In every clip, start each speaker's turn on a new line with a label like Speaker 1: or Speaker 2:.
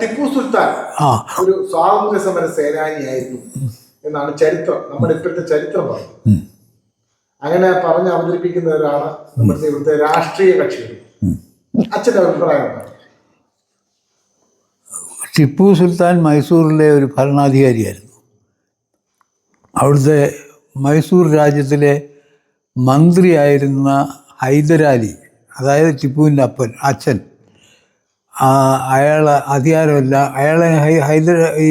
Speaker 1: ടിപ്പു സുൽത്താൻ ഒരു സ്വാതന്ത്ര്യ സമര സേനാനിയായിരുന്നു എന്നാണ് ചരിത്രം, നമ്മുടെ ഇപ്പോഴത്തെ ചരിത്രം പറയുന്നത്. അങ്ങനെ പറഞ്ഞ് അവതരിപ്പിക്കുന്നവരാണ് നമ്മുടെ ഇവിടുത്തെ രാഷ്ട്രീയ കക്ഷികൾ. അച്ഛൻ്റെ അഭിപ്രായം?
Speaker 2: ടിപ്പു സുൽത്താൻ മൈസൂരിലെ ഒരു ഭരണാധികാരിയായിരുന്നു. അവിടുത്തെ മൈസൂർ രാജ്യത്തിലെ മന്ത്രിയായിരുന്ന ഹൈദരാലി, അതായത് ടിപ്പുവിൻ്റെ അച്ഛൻ, അയാൾ അധികാരമില്ല, അയാളെ ഈ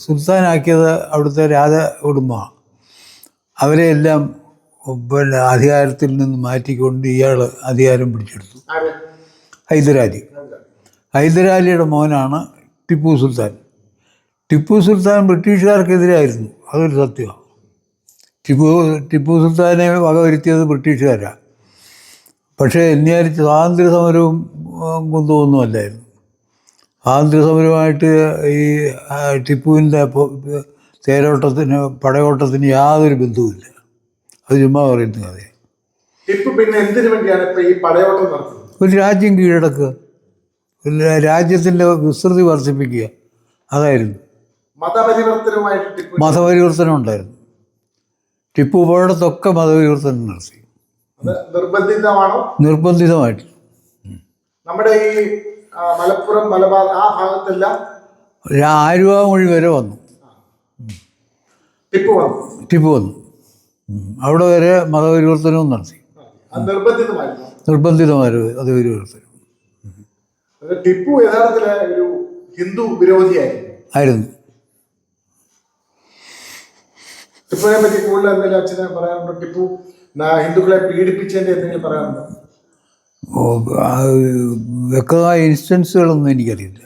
Speaker 2: സുൽത്താനാക്കിയത് അവിടുത്തെ രാജ കുടുംബമാണ്. അവരെയെല്ലാം പിന്നെ അധികാരത്തിൽ നിന്ന് മാറ്റിക്കൊണ്ട് ഇയാൾ അധികാരം പിടിച്ചെടുത്തു. ഹൈദരാലിയുടെ മോനാണ് ടിപ്പു സുൽത്താൻ. ടിപ്പു സുൽത്താൻ ബ്രിട്ടീഷുകാർക്കെതിരായിരുന്നു, അതൊരു സത്യമാണ്. ടിപ്പു സുൽത്താനെ വകവരുത്തിയത് ബ്രിട്ടീഷുകാരാണ്. പക്ഷേ എന്നുവിചാരിച്ച് സ്വാതന്ത്ര്യ സമരവും കുന്തമൊന്നും അല്ലായിരുന്നു. സ്വാതന്ത്ര്യ സമരവുമായിട്ട് ഈ ടിപ്പുവിൻ്റെ പടയോട്ടത്തിന് യാതൊരു ബന്ധവുമില്ല. അത് ചുമ്മാ പറയുന്ന കഥയാണ്.
Speaker 1: ടിപ്പു പിന്നെ എന്തിനു വേണ്ടിയാണ് ഇപ്പം ഈ പടയോട്ടം നടത്തുന്നത്?
Speaker 2: ഒരു രാജ്യം കീഴടക്കുക, രാജ്യത്തിൻ്റെ വിസ്തൃതി വർദ്ധിപ്പിക്കുക, അതായിരുന്നു. മതപരിവർത്തനം ഉണ്ടായിരുന്നു. ടിപ്പു പോയിടത്തൊക്കെ മതപരിവർത്തനം നടത്തി. നിർബന്ധിതമായിട്ട്.
Speaker 1: നമ്മുടെ ഈ മലപ്പുറം, മലബാർ ആ ഭാഗത്തെല്ലാം
Speaker 2: ആലുവ മൊഴി വരെ വന്നു. ടിപ്പു വന്നു. അവിടെ വരെ മതപരിവർത്തനവും നടത്തി. നിർബന്ധിതമായിരുന്നു മതപരിവർത്തനം.
Speaker 1: ടിപ്പു യഥാർത്ഥത്തില് ഒരു ഹിന്ദു വിരോധിയായിരുന്നു. ടിപ്പുവിനെ പറ്റി കൂടുതൽ എന്തെങ്കിലും അച്ഛനെ പറയാനുണ്ടോ? ടിപ്പു ഹിന്ദുക്കളെ പീഡിപ്പിച്ചതിന്റെ എന്തെങ്കിലും പറയാനുണ്ടോ?
Speaker 2: വ്യക്തമായ ഇൻസ്റ്റൻസുകളൊന്നും എനിക്കറിയില്ല.